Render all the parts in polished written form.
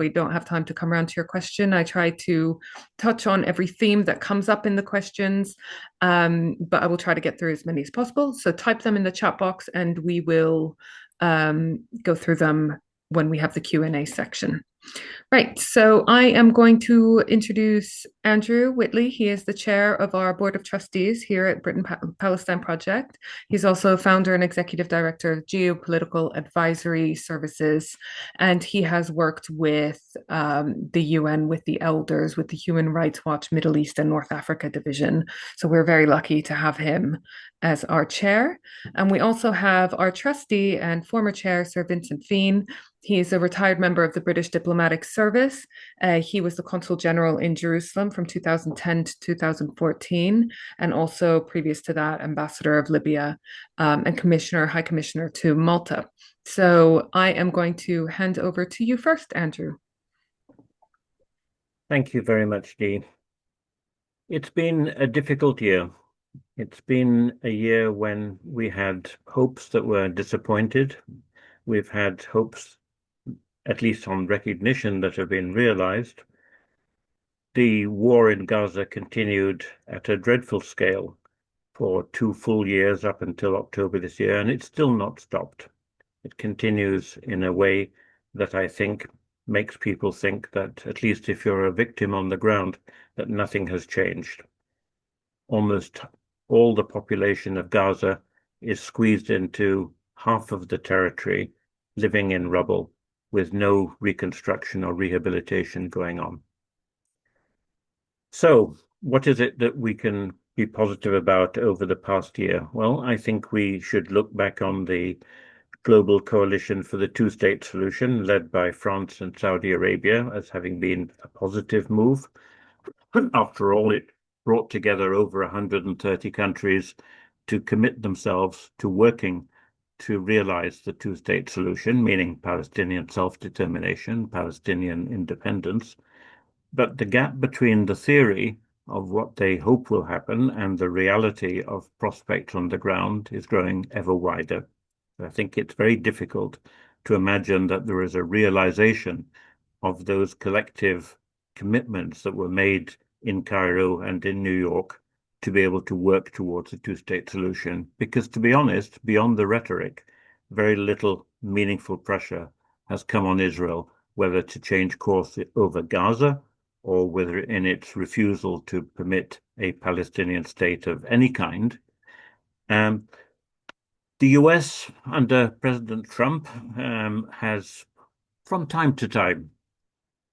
we don't have time to come around to your question, I try to touch on every theme that comes up in the questions, but I will try to get through as many as possible. So type them in the chat box and we will go through them when we have the Q&A section. Right, so I am going to introduce Andrew Whitley. He is the chair of our board of trustees here at Palestine Project. He's also founder and executive director of Geopolitical Advisory Services, and he has worked with the UN, with the elders, with the Human Rights Watch Middle East and North Africa division. So we're very lucky to have him as our chair. And we also have our trustee and former chair, Sir Vincent Fean. He's a retired member of the British Diplomatic Service. He was the Consul General in Jerusalem from 2010 to 2014, and also previous to that, Ambassador of Libya and High Commissioner to Malta. So I am going to hand over to you first, Andrew. Thank you very much, Dee. It's been a difficult year. It's been a year when we had hopes that were disappointed. We've had hopes, at least on recognition, that have been realized. The war in Gaza continued at a dreadful scale for 2 full years up until October this year, and it's still not stopped. It continues in a way that I think makes people think that, at least if you're a victim on the ground, that nothing has changed. Almost all the population of Gaza is squeezed into half of the territory, living in rubble, with no reconstruction or rehabilitation going on. So, what is it that we can be positive about over the past year? Well, I think we should look back on the global coalition for the two-state solution led by France and Saudi Arabia as having been a positive move. After all, it brought together over 130 countries to commit themselves to working to realize the two-state solution, meaning Palestinian self-determination, Palestinian independence. But the gap between the theory of what they hope will happen and the reality of prospects on the ground is growing ever wider. I think it's very difficult to imagine that there is a realization of those collective commitments that were made in Cairo and in New York to be able to work towards a two-state solution. Because, to be honest, beyond the rhetoric, very little meaningful pressure has come on Israel, whether to change course over Gaza or whether in its refusal to permit a Palestinian state of any kind. The US under President Trump has, from time to time,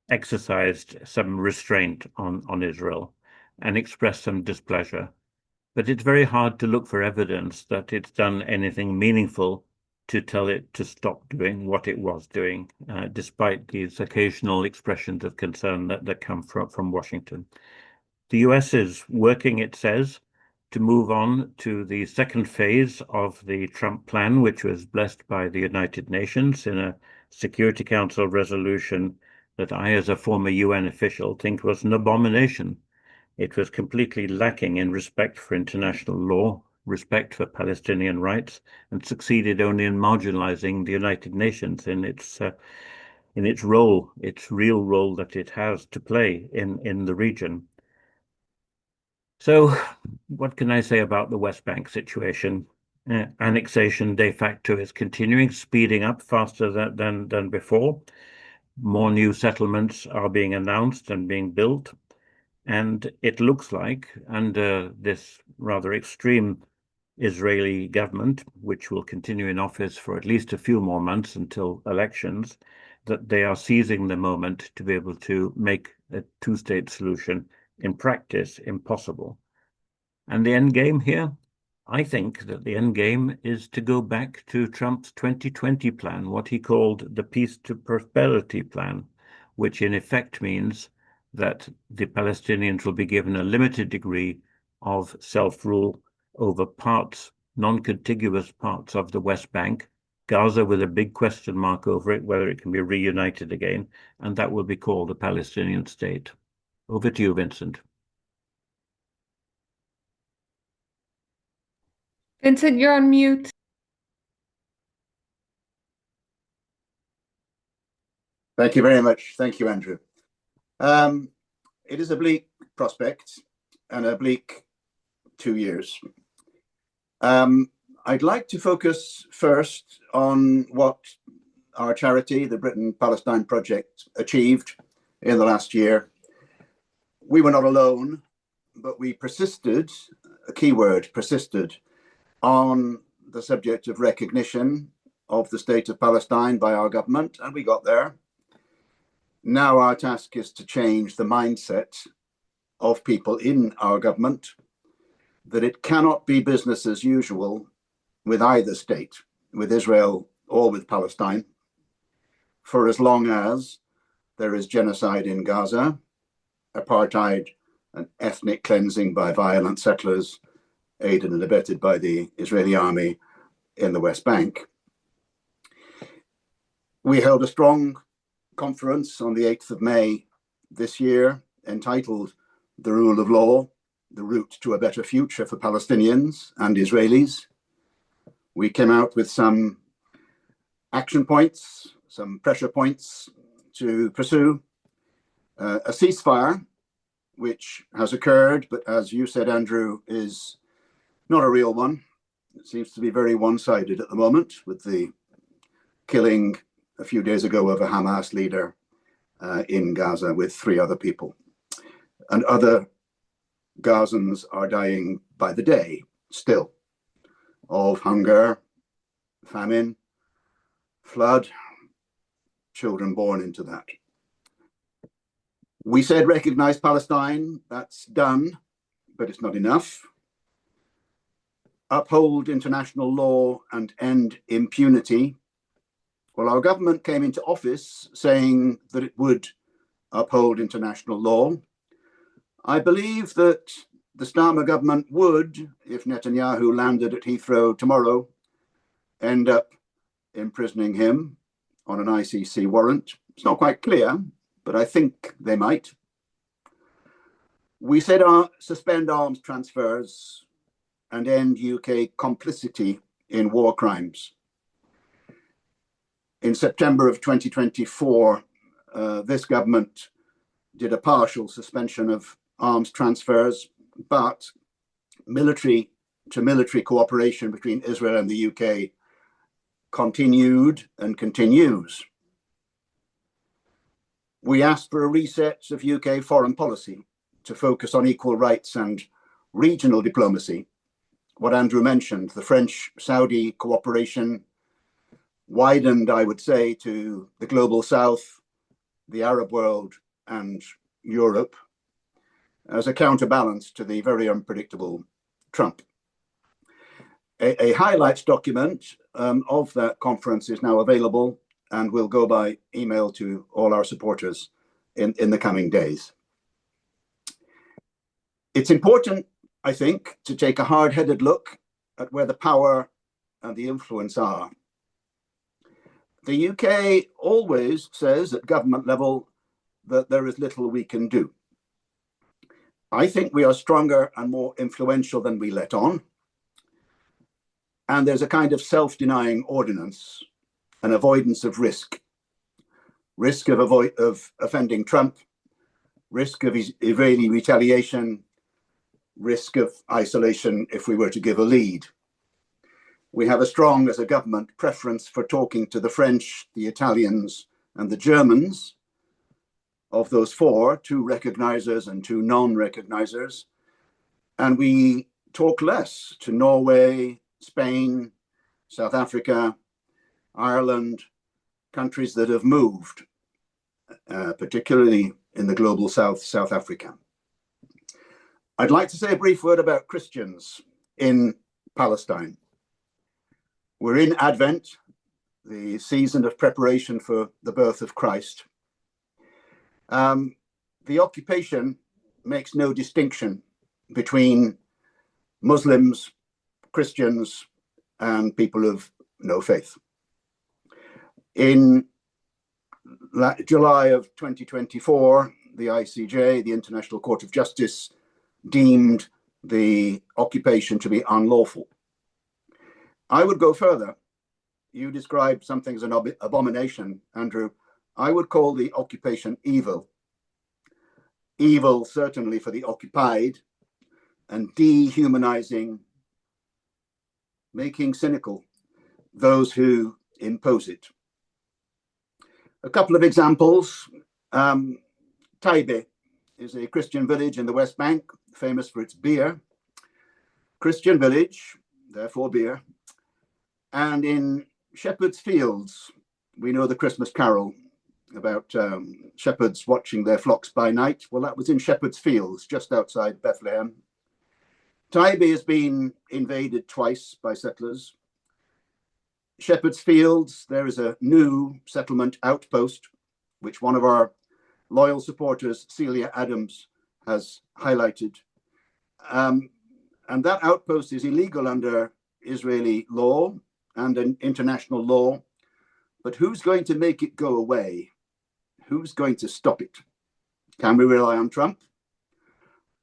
exercised some restraint on Israel and expressed some displeasure. But it's very hard to look for evidence that it's done anything meaningful to tell it to stop doing what it was doing, despite these occasional expressions of concern that come from Washington. The US is working, it says, to move on to the second phase of the Trump plan, which was blessed by the United Nations in a Security Council resolution that I, as a former UN official, think was an abomination. It was completely lacking in respect for international law, respect for Palestinian rights, and succeeded only in marginalizing the United Nations in its role, its real role that it has to play in the region. So, what can I say about the West Bank situation? Annexation de facto is continuing, speeding up faster than before. More new settlements are being announced and being built. And it looks like, under this rather extreme Israeli government, which will continue in office for at least a few more months until elections, that they are seizing the moment to be able to make a two-state solution in practice impossible. And the end game here, I think that the end game is to go back to Trump's 2020 plan, what he called the Peace to Prosperity plan, which in effect means that the Palestinians will be given a limited degree of self-rule over parts, non-contiguous parts of the West Bank, Gaza with a big question mark over it, whether it can be reunited again, and that will be called the Palestinian state. Over to you, Vincent. Vincent, you're on mute. Thank you very much. Thank you, Andrew. It is a bleak prospect and a bleak 2 years. I'd like to focus first on what our charity, the Palestine Project, achieved in the last year. We were not alone, but we persisted, a key word, persisted, on the subject of recognition of the state of Palestine by our government, and we got there. Now our task is to change the mindset of people in our government that it cannot be business as usual with either state, with Israel or with Palestine, for as long as there is genocide in Gaza, apartheid and ethnic cleansing by violent settlers, aided and abetted by the Israeli army in the West Bank. We held a strong conference on the 8th of May this year entitled The Rule of Law, the Route to a Better Future for Palestinians and Israelis. We came out with some action points, some pressure points to pursue. A ceasefire, which has occurred, but as you said, Andrew, is not a real one. It seems to be very one-sided at the moment, with the killing a few days ago of a Hamas leader in Gaza with 3 other people. And other Gazans are dying by the day still of hunger, famine, flood, children born into that. We said recognize Palestine, that's done, but it's not enough. Uphold international law and end impunity. Well, our government came into office saying that it would uphold international law. I believe that the Starmer government would, if Netanyahu landed at Heathrow tomorrow, end up imprisoning him on an ICC warrant. It's not quite clear, but I think they might. We said suspend arms transfers and end UK complicity in war crimes. In September of 2024, this government did a partial suspension of arms transfers, but military to military cooperation between Israel and the UK continued and continues. We asked for a reset of UK foreign policy to focus on equal rights and regional diplomacy. What Andrew mentioned, the French-Saudi cooperation widened, I would say, to the global south, the Arab world, and Europe as a counterbalance to the very unpredictable Trump. A highlights document of that conference is now available and will go by email to all our supporters in the coming days. It's important, I think, to take a hard-headed look at where the power and the influence are. The UK always says at government level that there is little we can do. I think we are stronger and more influential than we let on. And there's a kind of self-denying ordinance, an avoidance of risk of offending Trump, risk of Israeli retaliation, risk of isolation if we were to give a lead. We have a strong, as a government, preference for talking to the French, the Italians, and the Germans. Of those 4, 2 recognizers and 2 non-recognizers. And we talk less to Norway, Spain, South Africa, Ireland, countries that have moved, particularly in the global south, South Africa. I'd like to say a brief word about Christians in Palestine. We're in Advent, the season of preparation for the birth of Christ. The occupation makes no distinction between Muslims, Christians, and people of no faith. In July of 2024, the ICJ, the International Court of Justice, deemed the occupation to be unlawful. I would go further. You described something as an abomination, Andrew. I would call the occupation evil. Evil certainly for the occupied, and dehumanizing, making cynical those who impose it. A couple of examples. Taibe is a Christian village in the West Bank, famous for its beer. Christian village, therefore beer. And in Shepherd's Fields, we know the Christmas carol about shepherds watching their flocks by night. Well, that was in Shepherd's Fields, just outside Bethlehem. Taibe has been invaded twice by settlers. Shepherd's Fields, there is a new settlement outpost, which one of our loyal supporters, Celia Adams, has highlighted. And that outpost is illegal under Israeli law and an international law. But who's going to make it go away? Who's going to stop it? Can we rely on Trump?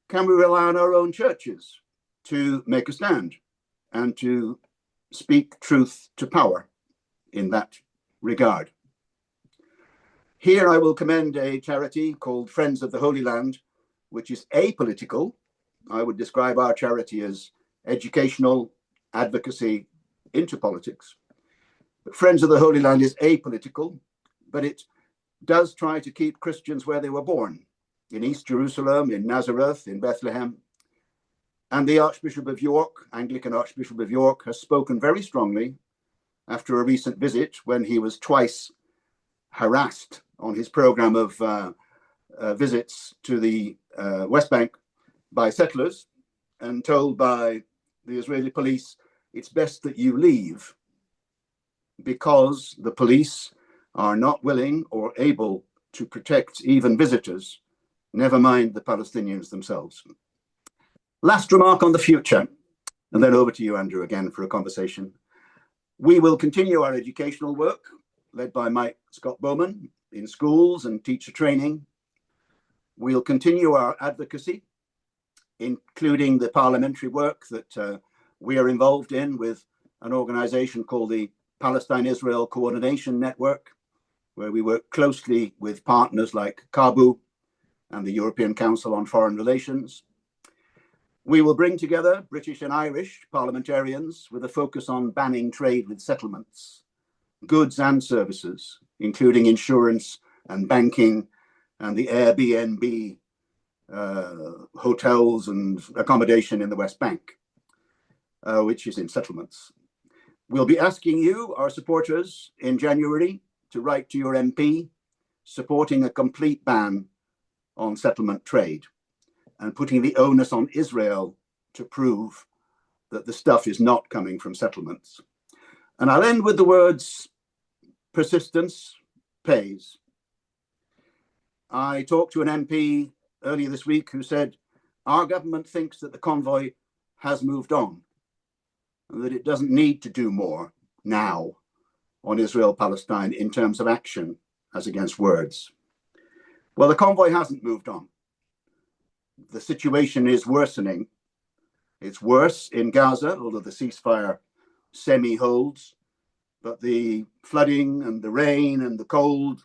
Can we rely on our own churches to make a stand and to speak truth to power in that regard? Here I will commend a charity called Friends of the Holy Land, which is apolitical. I would describe our charity as educational advocacy into politics. But Friends of the Holy Land is apolitical, but it does try to keep Christians where they were born, in East Jerusalem, in Nazareth, in Bethlehem. And the Archbishop of York, Anglican Archbishop of York, has spoken very strongly after a recent visit when he was twice harassed on his program of visits to the West Bank by settlers and told by the Israeli police, it's best that you leave because the police are not willing or able to protect even visitors, never mind the Palestinians themselves. Last remark on the future, and then over to you, Andrew, again for a conversation. We will continue our educational work led by Mike Scott Bowman in schools and teacher training. We'll continue our advocacy, including the parliamentary work that we are involved in with an organization called the Palestine-Israel Coordination Network, where we work closely with partners like CABU and the European Council on Foreign Relations. We will bring together British and Irish parliamentarians with a focus on banning trade with settlements, goods and services, including insurance and banking and the Airbnb hotels and accommodation in the West Bank, which is in settlements. We'll be asking you, our supporters, in January to write to your MP supporting a complete ban on settlement trade and putting the onus on Israel to prove that the stuff is not coming from settlements. And I'll end with the words, persistence pays. I talked to an MP earlier this week who said, our government thinks that the convoy has moved on and that it doesn't need to do more now on Israel-Palestine in terms of action as against words. Well, the convoy hasn't moved on. The situation is worsening. It's worse in Gaza, although the ceasefire semi-holds, but the flooding and the rain and the cold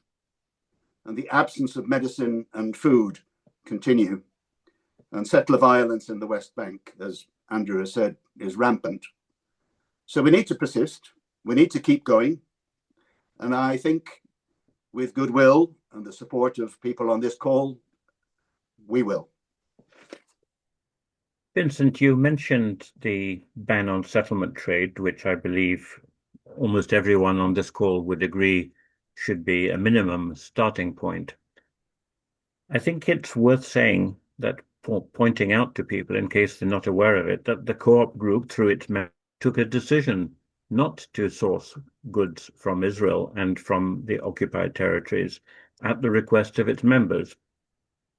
and the absence of medicine and food continue. And settler violence in the West Bank, as Andrew has said, is rampant. So we need to persist. We need to keep going. And I think with goodwill and the support of people on this call, we will. Vincent, you mentioned the ban on settlement trade, which I believe almost everyone on this call would agree should be a minimum starting point. I think it's worth saying that, pointing out to people, in case they're not aware of it, that the Co-op group, through its members, took a decision not to source goods from Israel and from the occupied territories at the request of its members.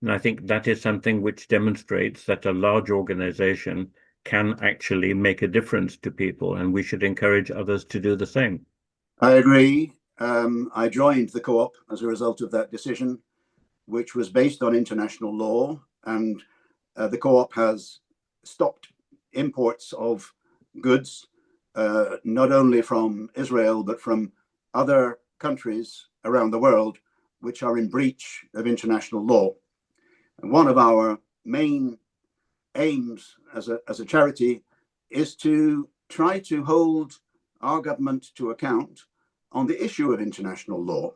And I think that is something which demonstrates that a large organization can actually make a difference to people, and we should encourage others to do the same. I agree. I joined the Co-op as a result of that decision, which was based on international law, and the Co-op has stopped imports of goods, not only from Israel, but from other countries around the world which are in breach of international law. And one of our main aims as a charity is to try to hold our government to account on the issue of international law.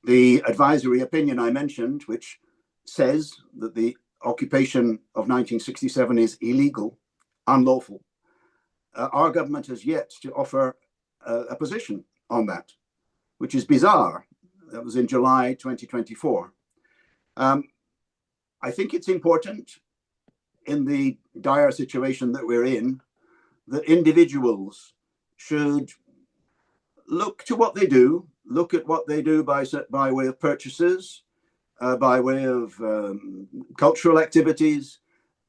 The advisory opinion I mentioned, which says that the occupation of 1967 is illegal, unlawful, our government has yet to offer a position on that, which is bizarre. That was in July 2024. I think it's important in the dire situation that we're in that individuals should look to what they do, look at what they do by way of purchases, by way of cultural activities,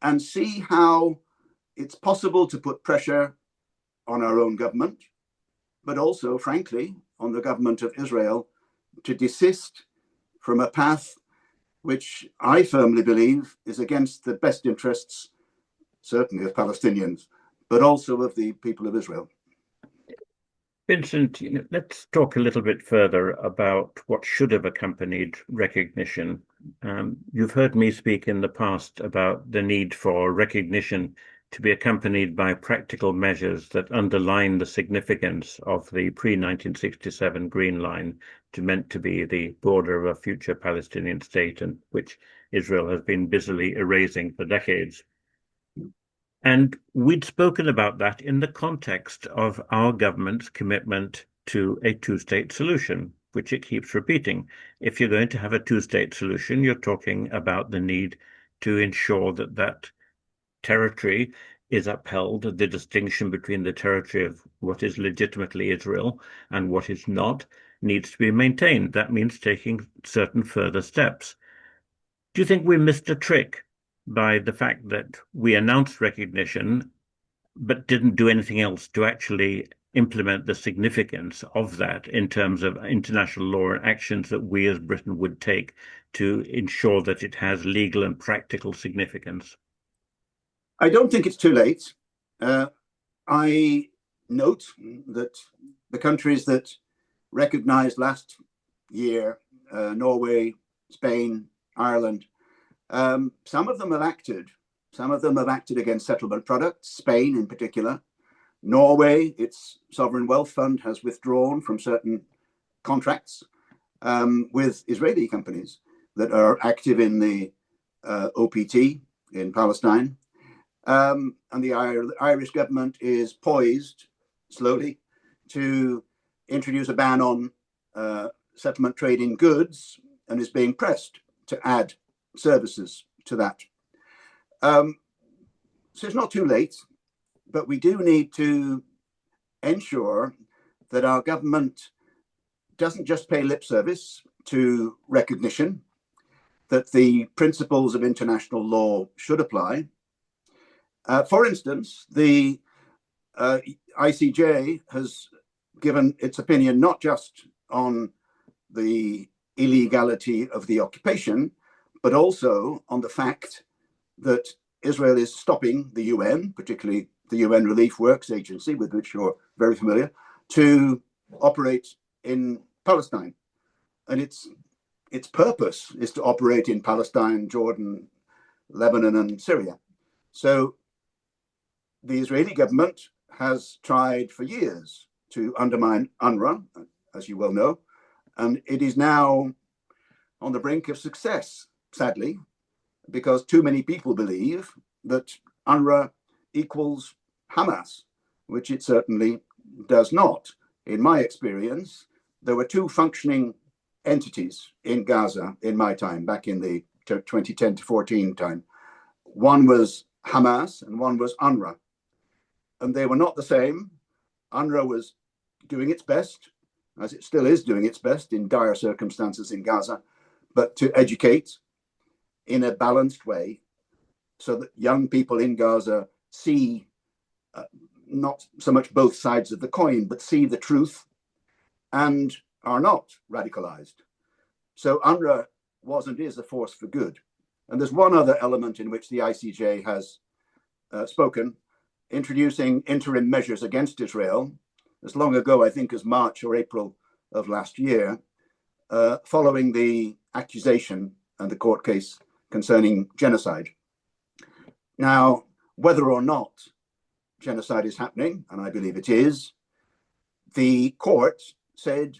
and see how it's possible to put pressure on our own government, but also, frankly, on the government of Israel to desist from a path which I firmly believe is against the best interests, certainly of Palestinians, but also of the people of Israel. Vincent, let's talk a little bit further about what should have accompanied recognition. You've heard me speak in the past about the need for recognition to be accompanied by practical measures that underline the significance of the pre-1967 Green Line meant to be the border of a future Palestinian state, and which Israel has been busily erasing for decades. And we'd spoken about that in the context of our government's commitment to a two-state solution, which it keeps repeating. If you're going to have a two-state solution, you're talking about the need to ensure that that territory is upheld, the distinction between the territory of what is legitimately Israel and what is not needs to be maintained. That means taking certain further steps. Do you think we missed a trick by the fact that we announced recognition but didn't do anything else to actually implement the significance of that in terms of international law and actions that we as Britain would take to ensure that it has legal and practical significance? I don't think it's too late. I note that the countries that recognized last year, Norway, Spain, Ireland, some of them have acted. Some of them have acted against settlement products, Spain in particular. Norway, its sovereign wealth fund, has withdrawn from certain contracts with Israeli companies that are active in the OPT in Palestine. And the Irish government is poised slowly to introduce a ban on settlement trade in goods and is being pressed to add services to that. So it's not too late, but we do need to ensure that our government doesn't just pay lip service to recognition, that the principles of international law should apply. For instance, the ICJ has given its opinion not just on the illegality of the occupation, but also on the fact that Israel is stopping the UN, particularly the UN Relief Works Agency, with which you're very familiar, to operate in Palestine. And its purpose is to operate in Palestine, Jordan, Lebanon, and Syria. So the Israeli government has tried for years to undermine UNRWA, as you well know, and it is now on the brink of success, sadly, because too many people believe that UNRWA equals Hamas, which it certainly does not. In my experience, there were two functioning entities in Gaza in my time, back in the 2010 to 14 time. One was Hamas and one was UNRWA. And they were not the same. UNRWA was doing its best, as it still is doing its best in dire circumstances in Gaza, but to educate in a balanced way so that young people in Gaza see not so much both sides of the coin, but see the truth and are not radicalized. So UNRWA was and is a force for good. And there's one other element in which the ICJ has spoken, introducing interim measures against Israel as long ago, I think, as March or April of last year, following the accusation and the court case concerning genocide. Now, whether or not genocide is happening, and I believe it is, the court said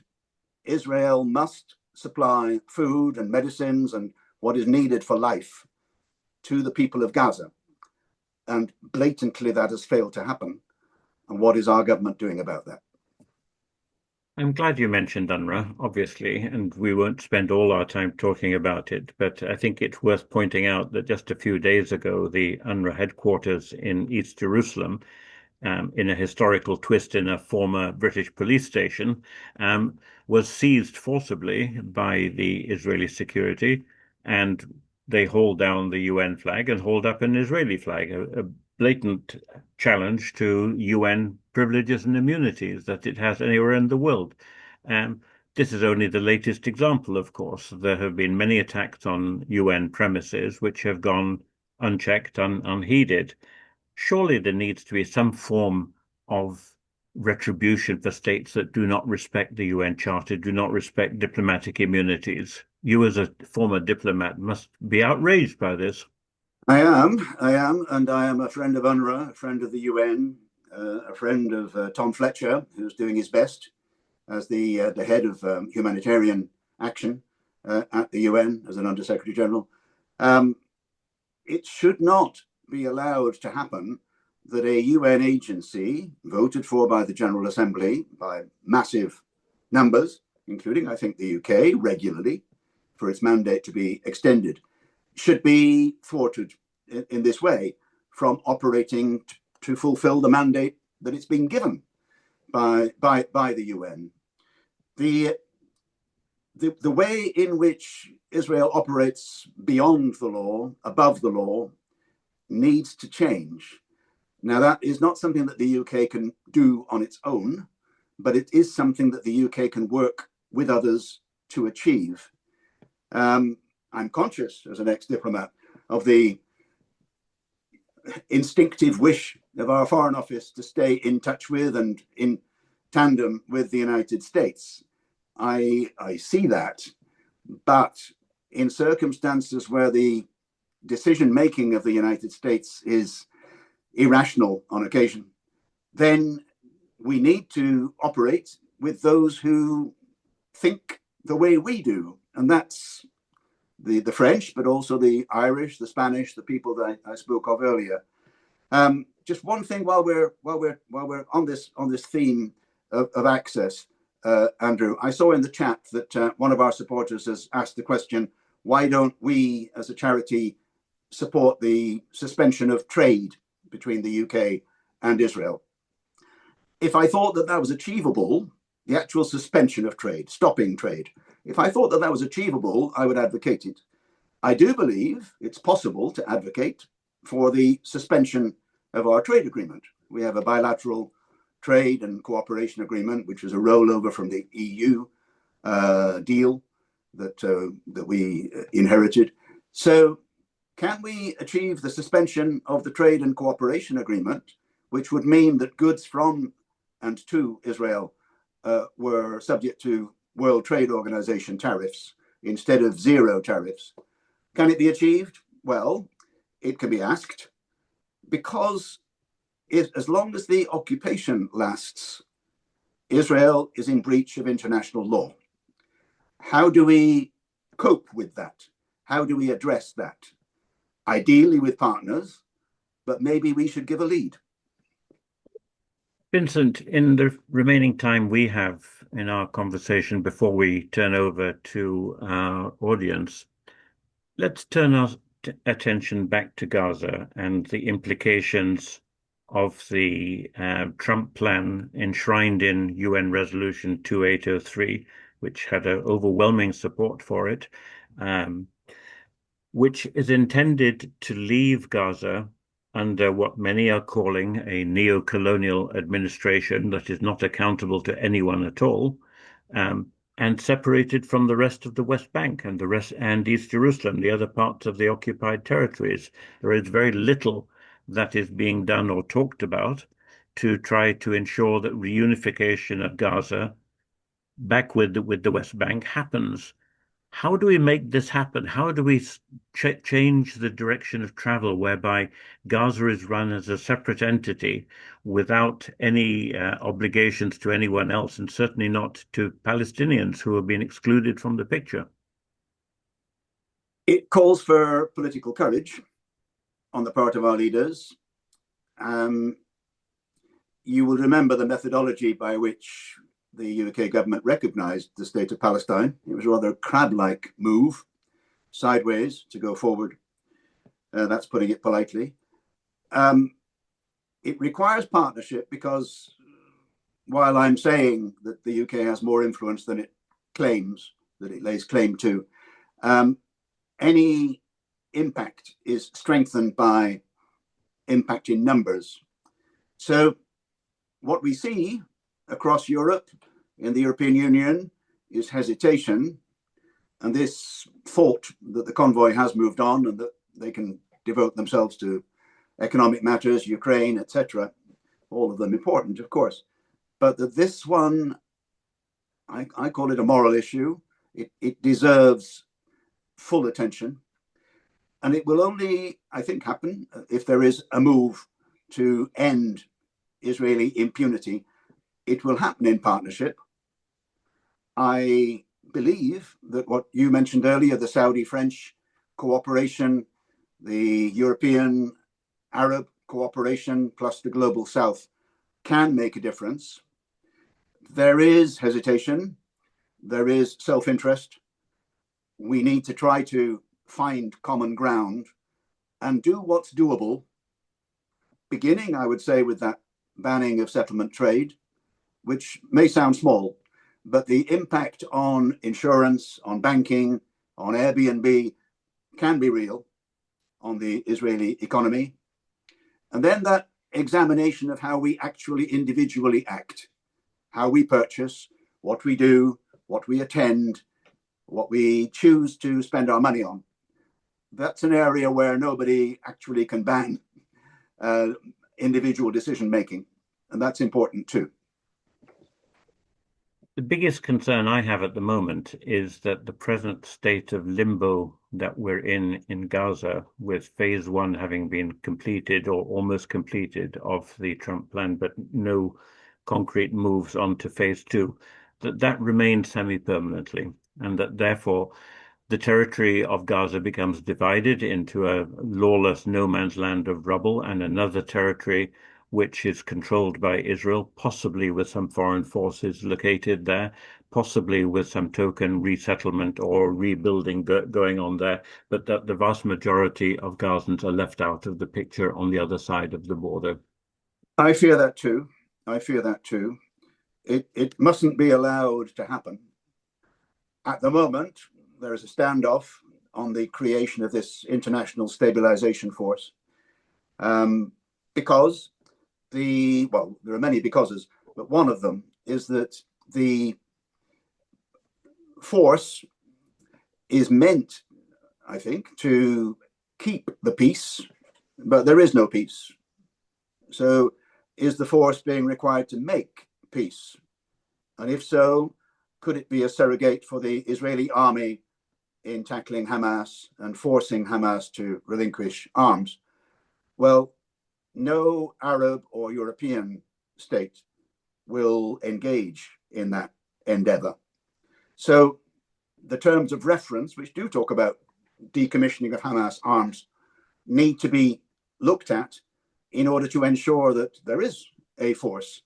Israel must supply food and medicines and what is needed for life to the people of Gaza. And blatantly that has failed to happen. And what is our government doing about that? I'm glad you mentioned UNRWA, obviously, and we won't spend all our time talking about it, but I think it's worth pointing out that just a few days ago, the UNRWA headquarters in East Jerusalem, in a historical twist in a former British police station, was seized forcibly by the Israeli security, and they hauled down the UN flag and hauled up an Israeli flag, a blatant challenge to UN privileges and immunities that it has anywhere in the world. This is only the latest example, of course. There have been many attacks on UN premises which have gone unchecked, unheeded. Surely there needs to be some form of retribution for states that do not respect the UN Charter, do not respect diplomatic immunities. You, as a former diplomat, must be outraged by this. I am, and I am a friend of UNRWA, a friend of the UN, a friend of Tom Fletcher, who's doing his best as the head of humanitarian action at the UN as an Under-Secretary General. It should not be allowed to happen that a UN agency voted for by the General Assembly by massive numbers, including, I think, the UK regularly, for its mandate to be extended, should be thwarted in this way from operating to fulfill the mandate that it's been given by the UN. The way in which Israel operates beyond the law, above the law, needs to change. Now, that is not something that the UK can do on its own, but it is something that the UK can work with others to achieve. I'm conscious, as an ex-diplomat, of the instinctive wish of our Foreign Office to stay in touch with and in tandem with the United States. I see that, but in circumstances where the decision-making of the United States is irrational on occasion, then we need to operate with those who think the way we do. And that's the French, but also the Irish, the Spanish, the people that I spoke of earlier. Just one thing while we're on this theme of access, Andrew, I saw in the chat that one of our supporters has asked the question, why don't we as a charity support the suspension of trade between the UK and Israel? If I thought that that was achievable, the actual suspension of trade, stopping trade, if I thought that that was achievable, I would advocate it. I do believe it's possible to advocate for the suspension of our trade agreement. We have a bilateral trade and cooperation agreement, which is a rollover from the EU deal that we inherited. So can we achieve the suspension of the trade and cooperation agreement, which would mean that goods from and to Israel were subject to World Trade Organization tariffs instead of zero tariffs? Can it be achieved? Well, it can be asked, because as long as the occupation lasts, Israel is in breach of international law. How do we cope with that? How do we address that? Ideally with partners, but maybe we should give a lead. Vincent, in the remaining time we have in our conversation before we turn over to our audience, let's turn our attention back to Gaza and the implications of the Trump plan enshrined in UN Resolution 2803, which had overwhelming support for it, which is intended to leave Gaza under what many are calling a neo-colonial administration that is not accountable to anyone at all, and separated from the rest of the West Bank and East Jerusalem, the other parts of the occupied territories. There is very little that is being done or talked about to try to ensure that reunification of Gaza back with the West Bank happens. How do we make this happen? How do we change the direction of travel whereby Gaza is run as a separate entity without any obligations to anyone else, and certainly not to Palestinians who have been excluded from the picture? It calls for political courage on the part of our leaders. You will remember the methodology by which the UK government recognised the state of Palestine. It was a rather crab-like move, sideways to go forward. That's putting it politely. It requires partnership because while I'm saying that the UK has more influence than it claims, that it lays claim to, any impact is strengthened by impact in numbers. So what we see across Europe, in the European Union, is hesitation, and this thought that the convoy has moved on and that they can devote themselves to economic matters, Ukraine, etc., all of them important, of course, but that this one, I call it a moral issue. It deserves full attention, and it will only, I think, happen if there is a move to end Israeli impunity. It will happen in partnership. I believe that what you mentioned earlier, the Saudi-French cooperation, the European-Arab cooperation, plus the global South, can make a difference. There is hesitation. There is self-interest. We need to try to find common ground and do what's doable, beginning, I would say, with that banning of settlement trade, which may sound small, but the impact on insurance, on banking, on Airbnb can be real on the Israeli economy. And then that examination of how we actually individually act, how we purchase, what we do, what we attend, what we choose to spend our money on. That's an area where nobody actually can ban individual decision making, and that's important too. The biggest concern I have at the moment is that the present state of limbo that we're in Gaza, with phase one having been completed or almost completed of the Trump plan, but no concrete moves on to phase two, that remains semi-permanently, and that therefore the territory of Gaza becomes divided into a lawless no man's land of rubble and another territory which is controlled by Israel, possibly with some foreign forces located there, possibly with some token resettlement or rebuilding going on there, but that the vast majority of Gazans are left out of the picture on the other side of the border. I fear that too. I fear that too. It mustn't be allowed to happen. At the moment, there is a standoff on the creation of this international stabilization force because there are many becauses, but one of them is that the force is meant, I think, to keep the peace, but there is no peace. So is the force being required to make peace? And if so, could it be a surrogate for the Israeli army in tackling Hamas and forcing Hamas to relinquish arms? Well, no Arab or European state will engage in that endeavor. So the terms of reference, which do talk about decommissioning of Hamas arms, need to be looked at in order to ensure that there is a force.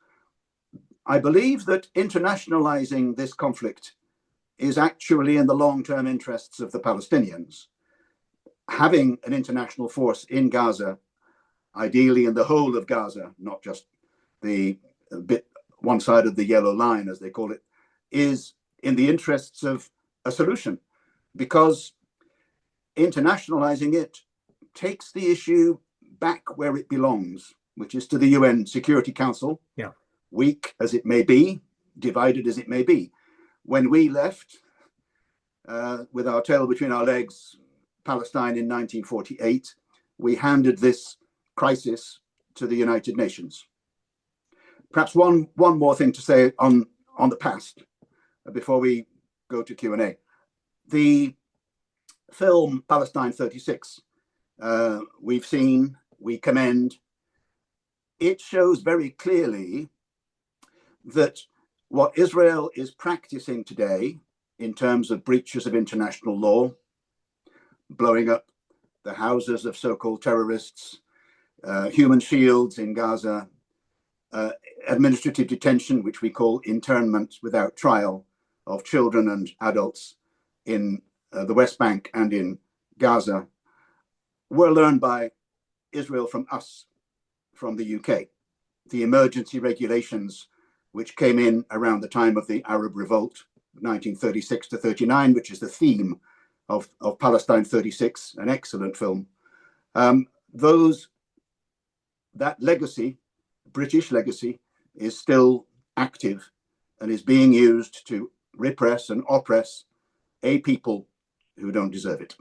I believe that internationalizing this conflict is actually in the long-term interests of the Palestinians. Having an international force in Gaza, ideally in the whole of Gaza, not just the bit one side of the yellow line, as they call it, is in the interests of a solution, because internationalizing it takes the issue back where it belongs, which is to the UN Security Council, weak as it may be, divided as it may be. When we left with our tail between our legs, Palestine in 1948, we handed this crisis to the United Nations. Perhaps one more thing to say on the past. before we go to Q&A. The film Palestine 36, we've seen, we commend. It shows very clearly that what Israel is practicing today in terms of breaches of international law, blowing up the houses of so-called terrorists, human shields in Gaza, administrative detention, which we internment internment without trial of children and adults in the West Bank and in Gaza, were learned by Israel from us, from the UK. The emergency regulations, which came in around the time of the Arab Revolt, 1936 to 39, which is the theme of Palestine 36, an excellent film. That legacy, British legacy, is still active and is being used to repress and oppress a people who don't deserve it.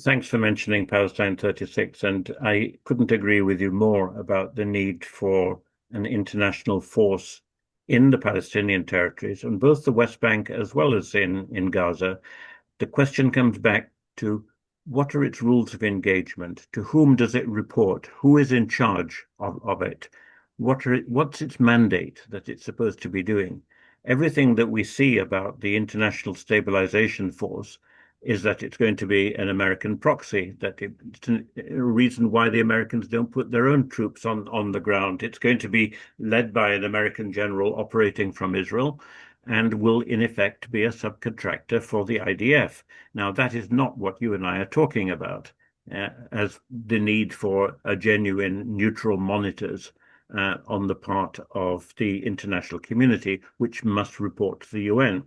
Thanks for mentioning Palestine 36, and I couldn't agree with you more about the need for an international force in the Palestinian territories, on both the West Bank as well as in Gaza. The question comes back to what are its rules of engagement? To whom does it report? Who is in charge of it? What's its mandate that it's supposed to be doing? Everything that we see about the International Stabilization Force is that it's going to be an American proxy, that it's a reason why the Americans don't put their own troops on the ground. It's going to be led by an American general operating from Israel and will in effect be a subcontractor for the IDF. Now, that is not what you and I are talking about, as the need for a genuine neutral monitors on the part of the international community, which must report to the UN.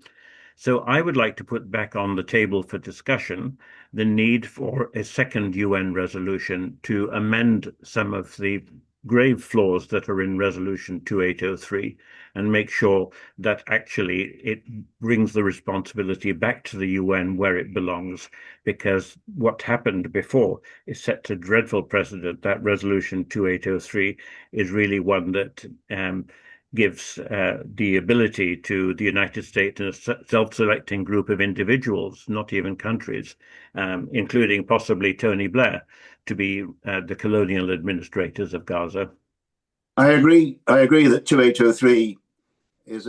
So I would like to put back on the table for discussion the need for a second UN resolution to amend some of the grave flaws that are in Resolution 2803 and make sure that actually it brings the responsibility back to the UN where it belongs, because what happened before is set a dreadful precedent. That Resolution 2803 is really one that gives the ability to the United States and a self-selecting group of individuals, not even countries, including possibly Tony Blair, to be the colonial administrators of Gaza. I agree that 2803 is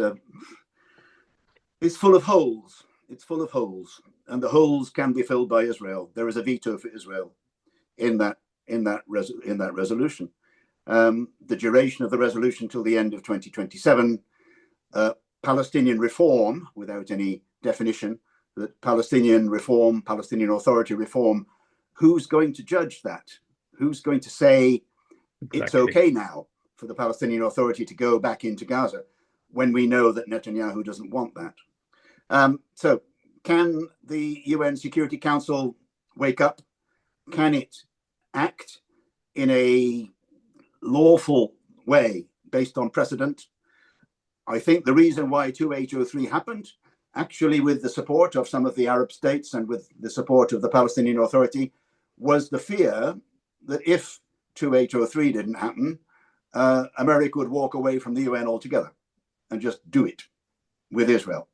full of holes. It's full of holes, and the holes can be filled by Israel. There is a veto for Israel in that resolution. The duration of the resolution till the end of 2027. Palestinian reform, without any definition, that Palestinian reform, Palestinian Authority reform, who's going to judge that? Who's going to say It's okay now for the Palestinian Authority to go back into Gaza when we know that Netanyahu doesn't want that? So can the UN Security Council wake up? Can it act in a lawful way based on precedent? I think the reason why 2803 happened, actually with the support of some of the Arab states and with the support of the Palestinian Authority, was the fear that if 2803 didn't happen, America would walk away from the UN altogether and just do it with Israel.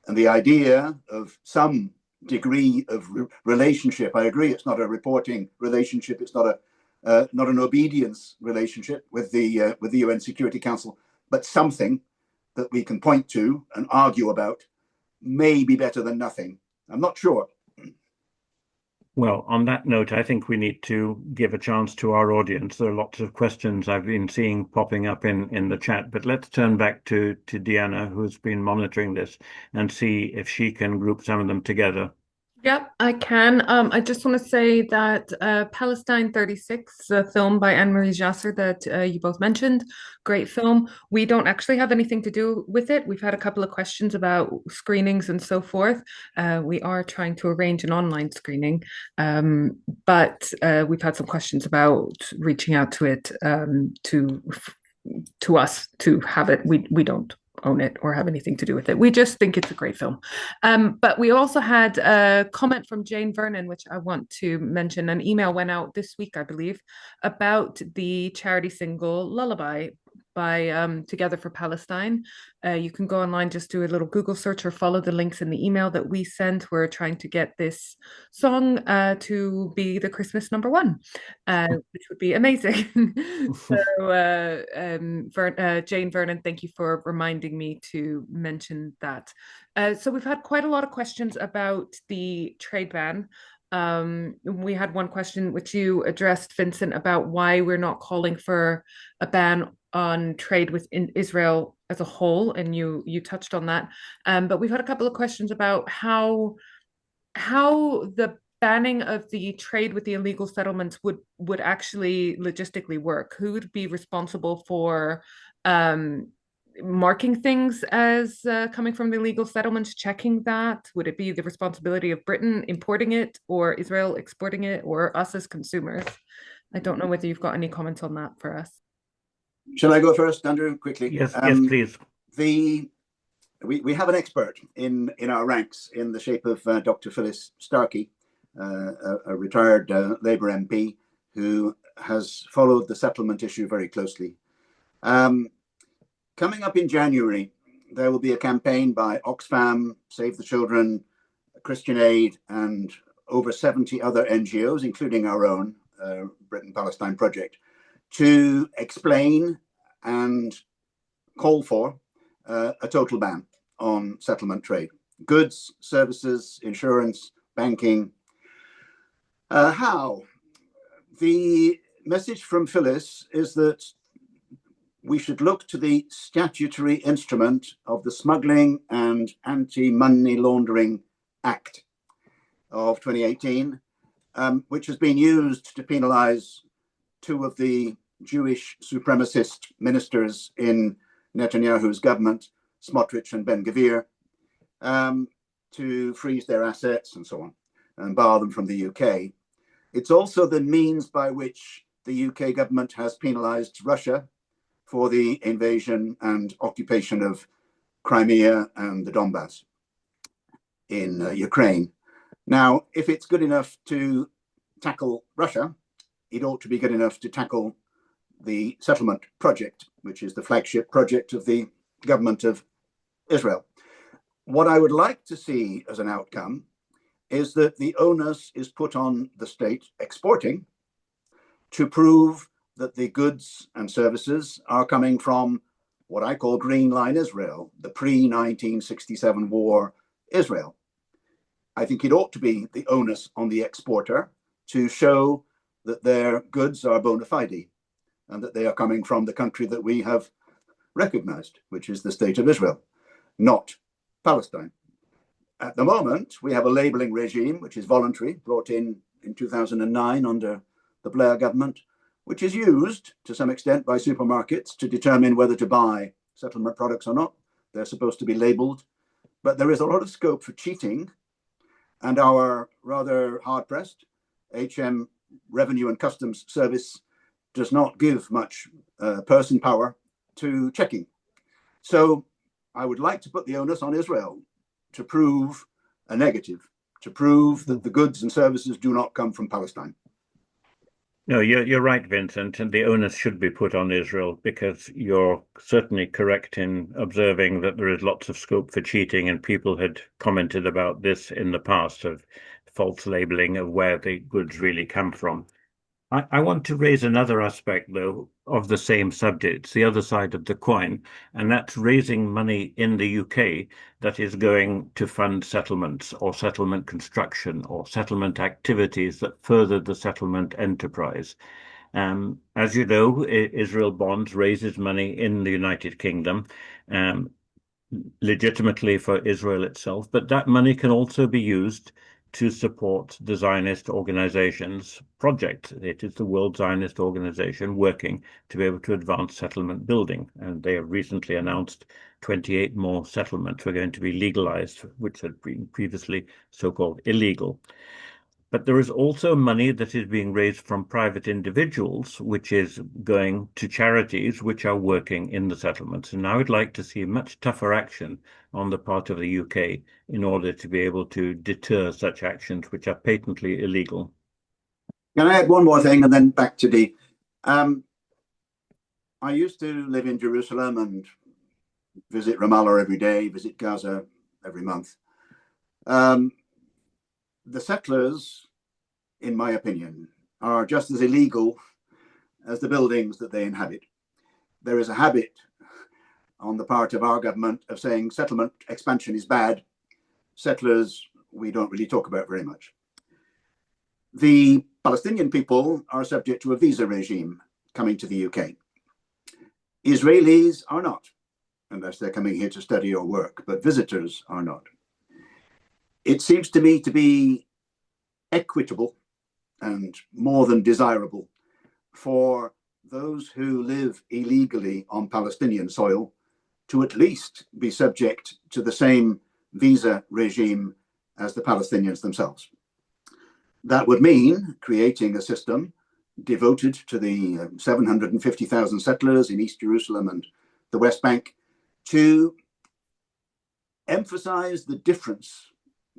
And the idea of some degree of relationship, I agree, it's not a reporting relationship, it's not an obedience relationship with the UN Security Council, but something that we can point to and argue about may be better than nothing. I'm not sure. Well, on that note, I think we need to give a chance to our audience. There are lots of questions I've been seeing popping up in the chat, but let's turn back to Deanna, who's been monitoring this, and see if she can group some of them together. Yep, I can. I just want to say that Palestine 36, a film by Anne-Marie Jasser that you both mentioned, great film. We don't actually have anything to do with it. We've had a couple of questions about screenings and so forth. We are trying to arrange an online screening, but we've had some questions about reaching out to it to us to have it. We don't own it or have anything to do with it. We just think it's a great film. But we also had a comment from Jane Vernon, which I want to mention. An email went out this week, I believe, about the charity single Lullaby by Together for Palestine. You can go online, just do a little Google search or follow the links in the email that we sent. We're trying to get this song to be the Christmas #1, which would be amazing. So, Jane Vernon, thank you for reminding me to mention that. So we've had quite a lot of questions about the trade ban. We had one question which you addressed, Vincent, about why we're not calling for a ban on trade with Israel as a whole, and you touched on that. But we've had a couple of questions about how the banning of the trade with the illegal settlements would actually logistically work. Who would be responsible for marking things as coming from the illegal settlements, checking that? Would it be the responsibility of Britain importing it, or Israel exporting it, or us as consumers? I don't know whether you've got any comments on that for us. Shall I go first, Andrew, quickly? Yes, yes, please. We have an expert in our ranks in the shape of Dr. Phyllis Starkey, a retired Labour MP who has followed the settlement issue very closely. Coming up in January, there will be a campaign by Oxfam, Save the Children, Christian Aid, and over 70 other NGOs, including our own Palestine Project, to explain and call for a total ban on settlement trade. Goods, services, insurance, banking. How? The message from Phyllis is that we should look to the statutory instrument of the Smuggling and Anti-Money Laundering Act of 2018, which has been used to penalize two of the Jewish supremacist ministers in Netanyahu's government, Smotrich and Ben-Gvir, to freeze their assets and so on, and bar them from the UK. It's also the means by which the UK government has penalized Russia for the invasion and occupation of Crimea and the Donbass in Ukraine. Now, if it's good enough to tackle Russia, it ought to be good enough to tackle the settlement project, which is the flagship project of the government of Israel. What I would like to see as an outcome is that the onus is put on the state exporting to prove that the goods and services are coming from what I call Green Line Israel, the pre-1967 war Israel. I think it ought to be the onus on the exporter to show that their goods are bona fide and that they are coming from the country that we have recognized, which is the state of Israel, not Palestine. At the moment, we have a labeling regime, which is voluntary, brought in 2009 under the Blair government, which is used to some extent by supermarkets to determine whether to buy settlement products or not. They're supposed to be labeled, but there is a lot of scope for cheating, and our rather hard-pressed HM Revenue and Customs Service does not give much person power to checking. So I would like to put the onus on Israel to prove a negative, to prove that the goods and services do not come from Palestine. No, you're right, Vincent, and the onus should be put on Israel, because you're certainly correct in observing that there is lots of scope for cheating, and people had commented about this in the past, of false labeling of where the goods really come from. I want to raise another aspect, though, of the same subject. It's the other side of the coin, and that's raising money in the UK that is going to fund settlements or settlement construction or settlement activities that further the settlement enterprise. As you know, Israel Bonds raises money in the United Kingdom, legitimately for Israel itself, but that money can also be used to support the Zionist organization's project. It is the World Zionist Organization working to be able to advance settlement building. And they have recently announced 28 more settlements were going to be legalized, which had been previously so-called illegal. But there is also money that is being raised from private individuals, which is going to charities which are working in the settlements. And I would like to see much tougher action on the part of the UK in order to be able to deter such actions which are patently illegal. Can I add one more thing and then back to Dee? I used to live in Jerusalem and visit Ramallah every day, visit Gaza every month. The settlers, in my opinion, are just as illegal as the buildings that they inhabit. There is a habit on the part of our government of saying settlement expansion is bad. Settlers, we don't really talk about very much. The Palestinian people are subject to a visa regime coming to the UK. Israelis are not, unless they're coming here to study or work, but visitors are not. It seems to me to be equitable and more than desirable for those who live illegally on Palestinian soil to at least be subject to the same visa regime as the Palestinians themselves. That would mean creating a system devoted to the 750,000 settlers in East Jerusalem and the West Bank to emphasize the difference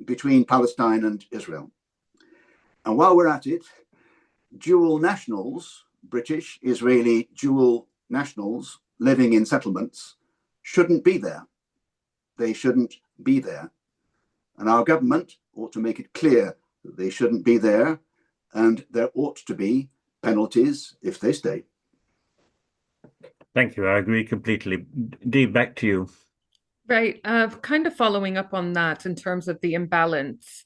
between Palestine and Israel. And while we're at it, dual nationals, British, Israeli dual nationals living in settlements shouldn't be there. They shouldn't be there. And our government ought to make it clear that they shouldn't be there, and there ought to be penalties if they stay. Thank you. I agree completely. Dee, back to you. Right. Kind of following up on that in terms of the imbalance.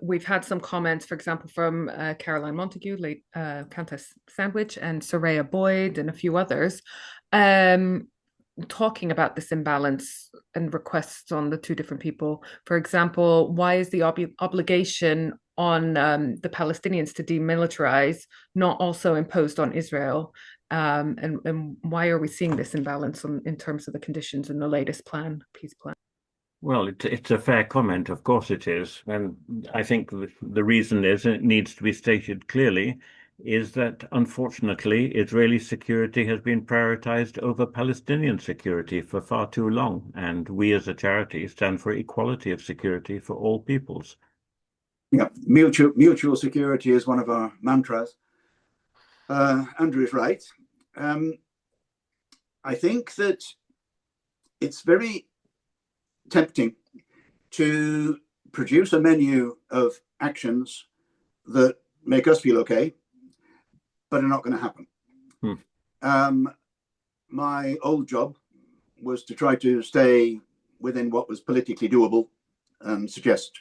We've had some comments, for example, from Caroline Montague, late Countess Sandwich, and Soraya Boyd, and a few others, talking about this imbalance and requests on the two different people. For example, why is the obligation on the Palestinians to demilitarize not also imposed on Israel? And why are we seeing this imbalance in terms of the conditions in the latest plan, peace plan? Well, it's a fair comment. Of course it is. And I think the reason is, and it needs to be stated clearly, is that unfortunately Israeli security has been prioritized over Palestinian security for far too long. And we as a charity stand for equality of security for all peoples. Yeah, mutual security is one of our mantras. Andrew is right. I think that it's very tempting to produce a menu of actions that make us feel okay, but are not going to happen. My old job was to try to stay within what was politically doable and suggest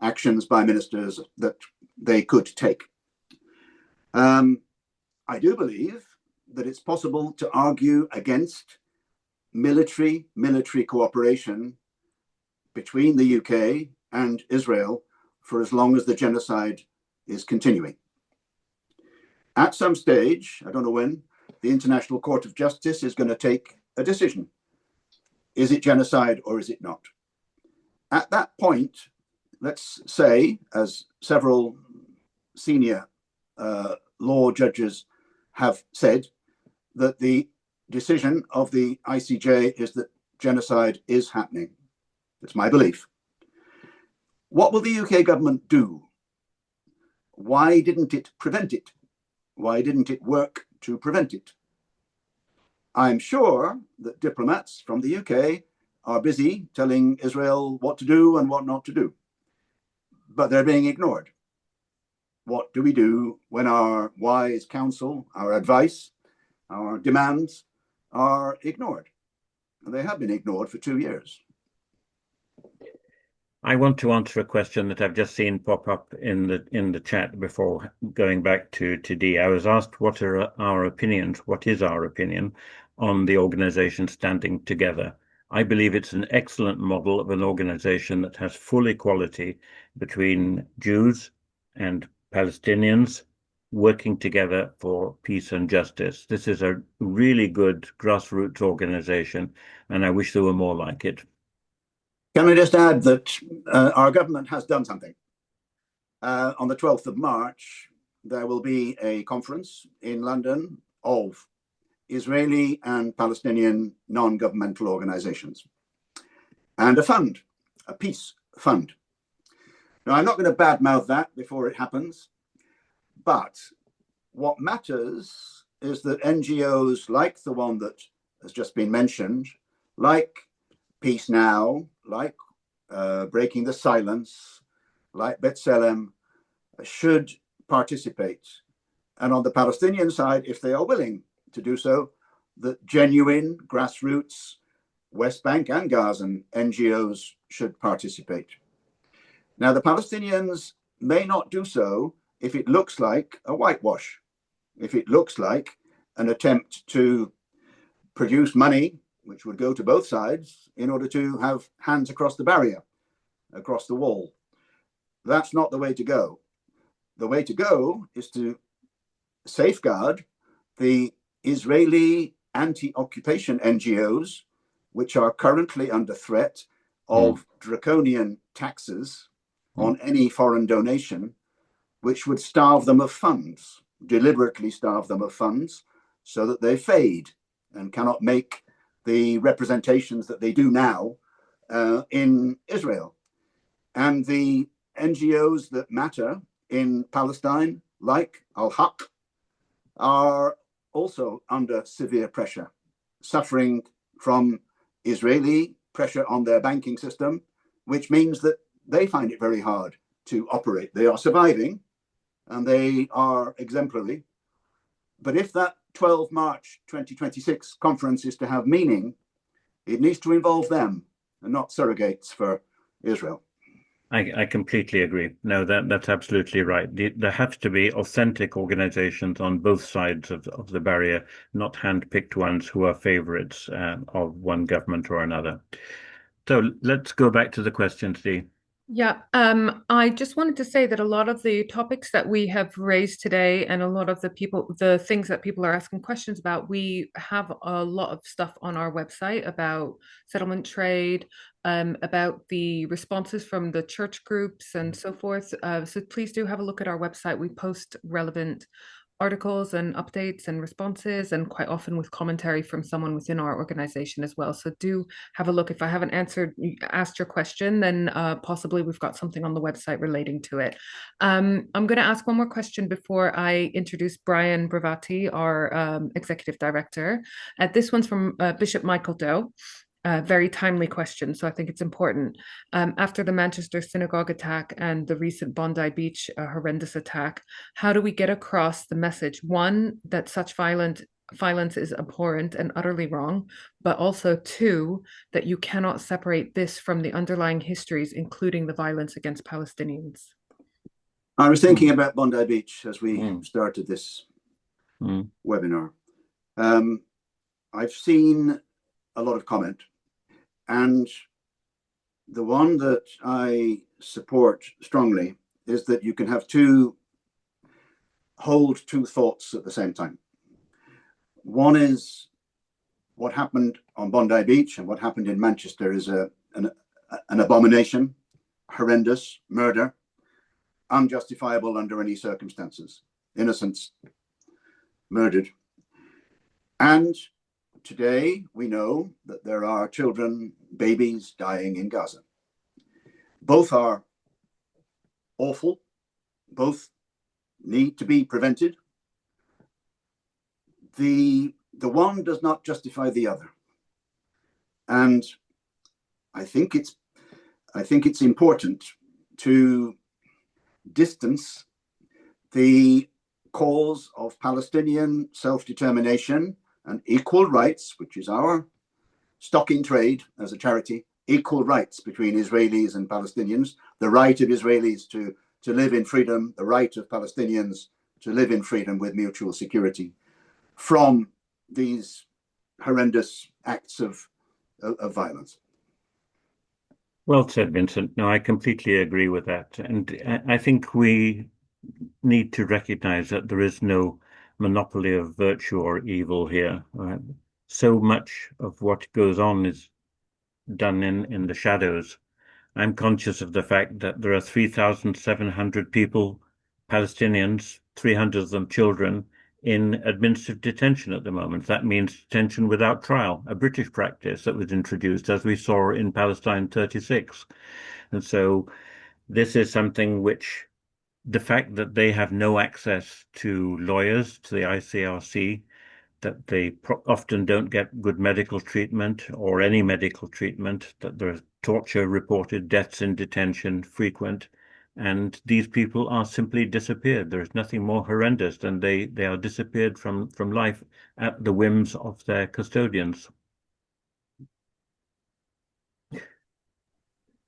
actions by ministers that they could take. I do believe that it's possible to argue against military cooperation between the UK and Israel for as long as the genocide is continuing. At some stage, I don't know when, the International Court of Justice is going to take a decision. Is it genocide or is it not? At that point, let's say, as several senior law judges have said, that the decision of the ICJ is that genocide is happening. It's my belief. What will the UK government do? Why didn't it prevent it? Why didn't it work to prevent it? I'm sure that diplomats from the UK are busy telling Israel what to do and what not to do, but they're being ignored. What do we do when our wise counsel, our advice, our demands are ignored? And they have been ignored for 2 years. I want to answer a question that I've just seen pop up in the chat before going back to Dee. I was asked what are our opinions, what is our opinion on the organization standing together. I believe it's an excellent model of an organization that has full equality between Jews and Palestinians working together for peace and justice. This is a really good grassroots organization, and I wish there were more like it. Can I just add that our government has done something? On the 12th of March, there will be a conference in London of Israeli and Palestinian non-governmental organizations and a fund, a peace fund. Now, I'm not going to badmouth that before it happens, but what matters is that NGOs like the one that has just been mentioned, like Peace Now, like Breaking the Silence, like B'Tselem, should participate. And on the Palestinian side, if they are willing to do so, that genuine grassroots West Bank and Gaza NGOs should participate. Now, the Palestinians may not do so if it looks like a whitewash, if it looks like an attempt to produce money, which would go to both sides, in order to have hands across the barrier, across the wall. That's not the way to go. The way to go is to safeguard the Israeli anti-occupation NGOs, which are currently under threat of draconian taxes on any foreign donation, which would starve them of funds, deliberately starve them of funds, so that they fade and cannot make the representations that they do now in Israel. And the NGOs that matter in Palestine, like Al-Haq, are also under severe pressure, suffering from Israeli pressure on their banking system, which means that they find it very hard to operate. They are surviving and they are exemplary. But if that 12 March 2026 conference is to have meaning, it needs to involve them and not surrogates for Israel. I completely agree. No, that's absolutely right. There have to be authentic organizations on both sides of the barrier, not hand-picked ones who are favorites of one government or another. So let's go back to the questions, Dee. Yeah, I just wanted to say that a lot of the topics that we have raised today and a lot of the things that people are asking questions about, we have a lot of stuff on our website about settlement trade, about the responses from the church groups and so forth. So please do have a look at our website. We post relevant articles and updates and responses, and quite often with commentary from someone within our organization as well. So do have a look. If I haven't asked your question, then possibly we've got something on the website relating to it. I'm going to ask one more question before I introduce Brian Brivati, our executive director. This one's from Bishop Michael Doe. Very timely question, so I think it's important. After the Manchester synagogue attack and the recent Bondi Beach horrendous attack, how do we get across the message, one, that such violence is abhorrent and utterly wrong, but also two, that you cannot separate this from the underlying histories, including the violence against Palestinians? I was thinking about Bondi Beach as we started this webinar. I've seen a lot of comment, and the one that I support strongly is that you can have hold two thoughts at the same time. One is what happened on Bondi Beach and what happened in Manchester is an abomination, horrendous, murder, unjustifiable under any circumstances, innocents murdered. And today, we know that there are children, babies dying in Gaza. Both are awful. Both need to be prevented. The one does not justify the other. And I think it's important to distance the cause of Palestinian self-determination and equal rights, which is our stock in trade as a charity, equal rights between Israelis and Palestinians, the right of Israelis to live in freedom, the right of Palestinians to live in freedom with mutual security, from these horrendous acts of violence. Well said, Vincent. No, I completely agree with that. And I think we need to recognize that there is no monopoly of virtue or evil here. So much of what goes on is done in the shadows. I'm conscious of the fact that there are 3,700 people, Palestinians, 300 of them children, in administrative detention at the moment. That means detention without trial, a British practice that was introduced, as we saw in Palestine 36. And so this is something which the fact that they have no access to lawyers, to the ICRC, that they often don't get good medical treatment or any medical treatment, that there's torture reported, deaths in detention frequent, and these people are simply disappeared. There's nothing more horrendous than they are disappeared from life at the whims of their custodians.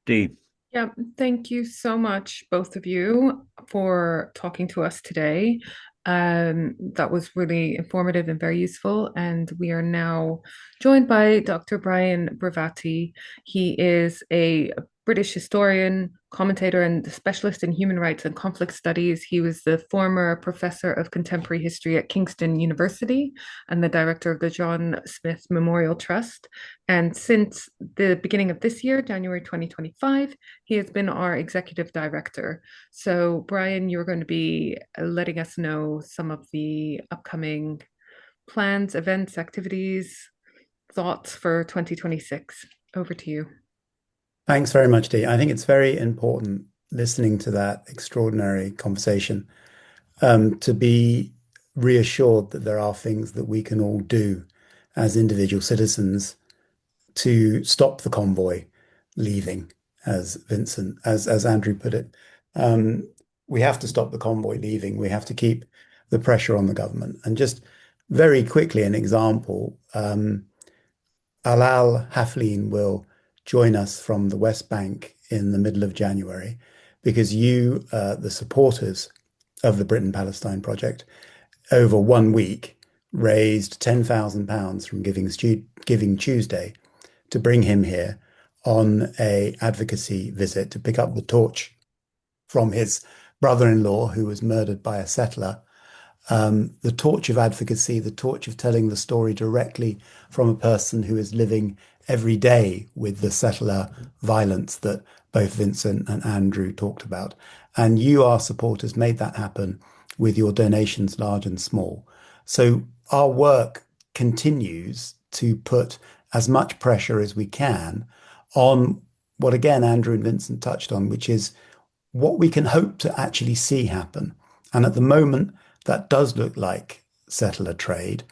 Dee. Yeah, thank you so much, both of you, for talking to us today. That was really informative and very useful. And we are now joined by Dr. Brian Brivati. He is a British historian, commentator, and specialist in human rights and conflict studies. He was the former professor of contemporary history at Kingston University and the director of the John Smith Memorial Trust. And since the beginning of this year, January 2025, he has been our executive director. So, Brian, you're going to be letting us know some of the upcoming plans, events, activities, thoughts for 2026. Over to you. Thanks very much, Dee. I think it's very important listening to that extraordinary conversation to be reassured that there are things that we can all do as individual citizens to stop the convoy leaving, as Andrew put it. We have to stop the convoy leaving. We have to keep the pressure on the government. And just very quickly, an example, Alal Hafleen will join us from the West Bank in the middle of January because you, the supporters of the Britain-Palestine Project, over 1 week raised £10,000 from Giving Tuesday to bring him here on a advocacy visit to pick up the torch from his brother-in-law who was murdered by a settler. The torch of advocacy, the torch of telling the story directly from a person who is living every day with the settler violence that both Vincent and Andrew talked about. And you, our supporters, made that happen with your donations, large and small. So our work continues to put as much pressure as we can on what, again, Andrew and Vincent touched on, which is what we can hope to actually see happen. And at the moment, that does look like settler trade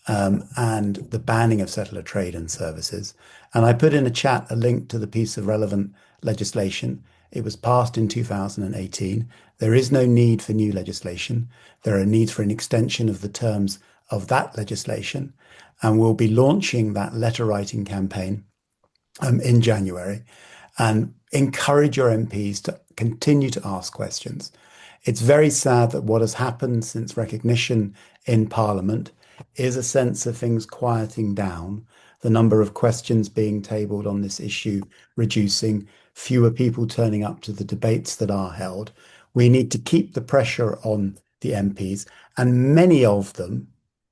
and the banning of settler trade and services. And I put in a chat a link to the piece of relevant legislation. It was passed in 2018. There is no need for new legislation. There are needs for an extension of the terms of that legislation. And we'll be launching that letter writing campaign in January and encourage your MPs to continue to ask questions. It's very sad that what has happened since recognition in Parliament is a sense of things quieting down, the number of questions being tabled on this issue reducing, fewer people turning up to the debates that are held. We need to keep the pressure on the MPs, and many of them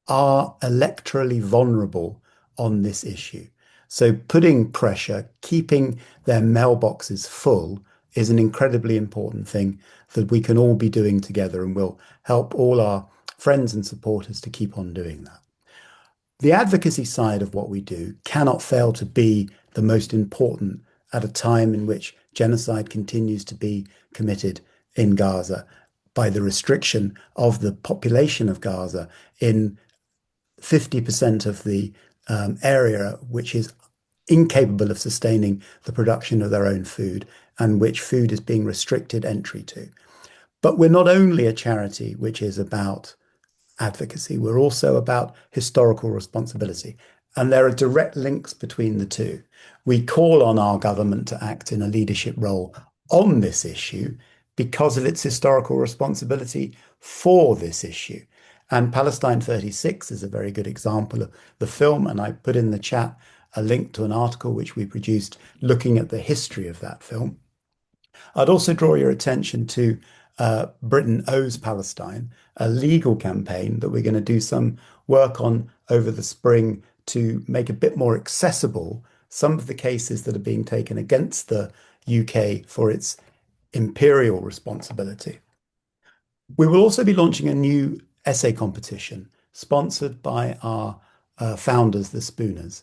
are electorally vulnerable on this issue. So putting pressure, keeping their mailboxes full is an incredibly important thing that we can all be doing together, and will help all our friends and supporters to keep on doing that. The advocacy side of what we do cannot fail to be the most important at a time in which genocide continues to be committed in Gaza by the restriction of the population of Gaza in 50% of the area, which is incapable of sustaining the production of their own food, and which food is being restricted entry to. But we're not only a charity which is about advocacy, we're also about historical responsibility. And there are direct links between the two. We call on our government to act in a leadership role on this issue because of its historical responsibility for this issue. And Palestine 36 is a very good example of the film. And I put in the chat a link to an article which we produced looking at the history of that film. I'd also draw your attention to Britain Owes Palestine, a legal campaign that we're going to do some work on over the spring to make a bit more accessible some of the cases that are being taken against the UK for its imperial responsibility. We will also be launching a new essay competition sponsored by our founders, the Spooners,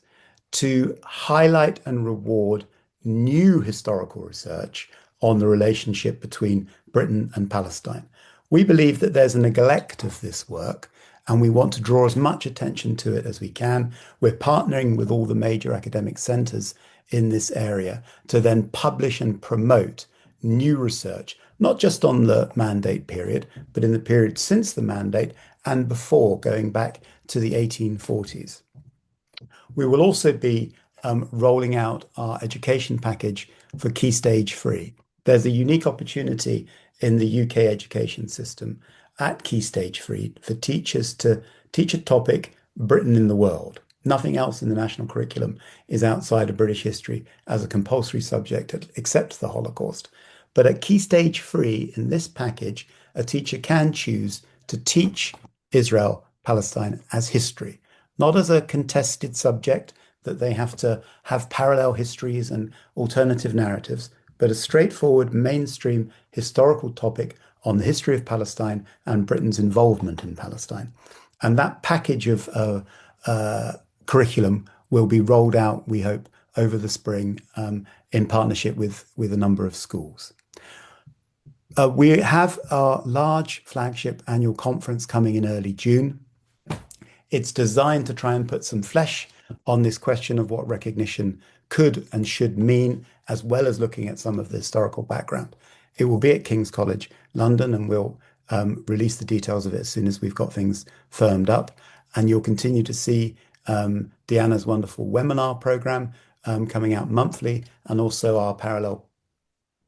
to highlight and reward new historical research on the relationship between Britain and Palestine. We believe that there's a neglect of this work, and we want to draw as much attention to it as we can. We're partnering with all the major academic centers in this area to then publish and promote new research, not just on the mandate period, but in the period since the mandate and before, going back to the 1840s. We will also be rolling out our education package for Key Stage Free. There's a unique opportunity in the UK education system at Key Stage Free for teachers to teach a topic, Britain in the world. Nothing else in the national curriculum is outside of British history as a compulsory subject except the Holocaust. But at Key Stage Free, in this package, a teacher can choose to teach Israel, Palestine as history, not as a contested subject that they have to have parallel histories and alternative narratives, but a straightforward mainstream historical topic on the history of Palestine and Britain's involvement in Palestine. And that package of curriculum will be rolled out, we hope, over the spring in partnership with a number of schools. We have our large flagship annual conference coming in early June. It's designed to try and put some flesh on this question of what recognition could and should mean, as well as looking at some of the historical background. It will be at King's College, London, and we'll release the details of it as soon as we've got things firmed up. And you'll continue to see Deanna's wonderful webinar program coming out monthly, and also our parallel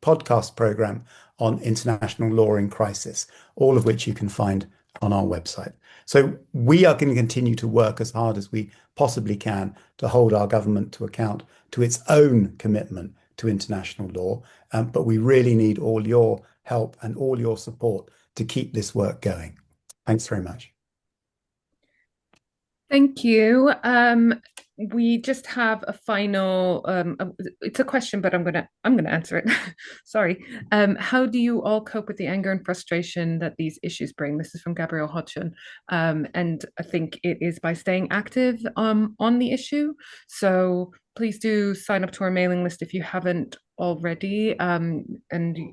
podcast program on international law in crisis, all of which you can find on our website. So we are going to continue to work as hard as we possibly can to hold our government to account to its own commitment to international law. But we really need all your help and all your support to keep this work going. Thanks very much. Thank you. We just have a final, it's a question, but I'm gonna answer it. Sorry. How do you all cope with the anger and frustration that these issues bring? This is from Gabrielle Hodgson. And I think it is by staying active on the issue. So please do sign up to our mailing list if you haven't already, and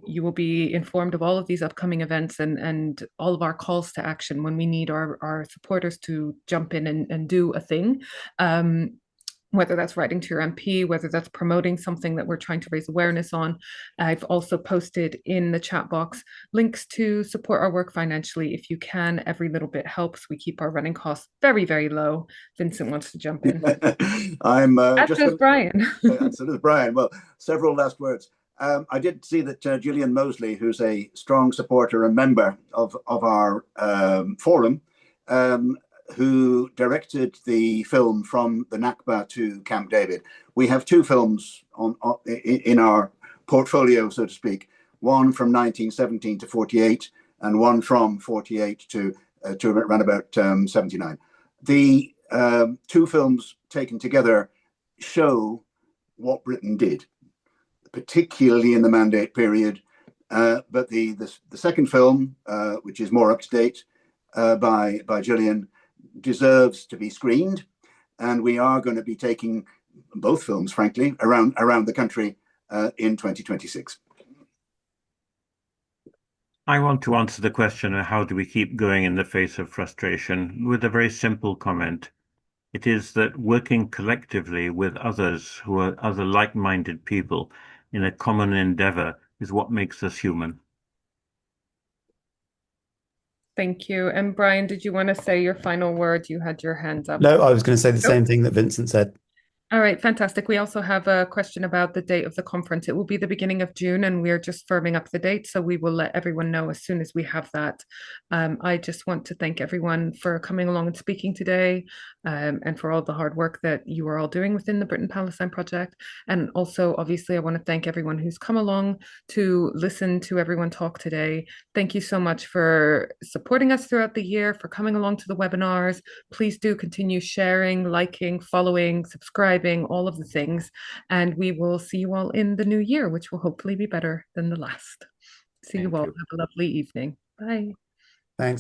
you will be informed of all of these upcoming events and all of our calls to action when we need our supporters to jump in and do a thing. Whether that's writing to your MP, whether that's promoting something that we're trying to raise awareness on. I've also posted in the chat box links to support our work financially. If you can, every little bit helps. We keep our running costs very, very low. Vincent wants to jump in. I'm just Brian. So does Brian. Well, several last words. I did see that Gillian Mosley, who's a strong supporter and member of our forum, who directed the film From the Nakba to Camp David. We have two films in our portfolio, so to speak, one from 1917 to 48 and one from 48 to around about 79. The two films taken together show what Britain did, particularly in the mandate period. But the second film, which is more up to date, by Gillian, deserves to be screened, and we are going to be taking both films, frankly, around the country in 2026. I want to answer the question of how do we keep going in the face of frustration with a very simple comment. It is that working collectively with others who are other like-minded people in a common endeavor is what makes us human. Thank you. And Brian, did you want to say your final words? You had your hands up. No, I was going to say the same thing that Vincent said. All right, fantastic. We also have a question about the date of the conference. It will be the beginning of June, and we're just firming up the date. So we will let everyone know as soon as we have that. I just want to thank everyone for coming along and speaking today, and for all the hard work that you are all doing within the Britain Palestine Project. And also, obviously, I want to thank everyone who's come along to listen to everyone talk today. Thank you so much for supporting us throughout the year, for coming along to the webinars. Please do continue sharing, liking, following, subscribing, all of the things, and we will see you all in the new year, which will hopefully be better than the last. See you all. Have a lovely evening. Bye.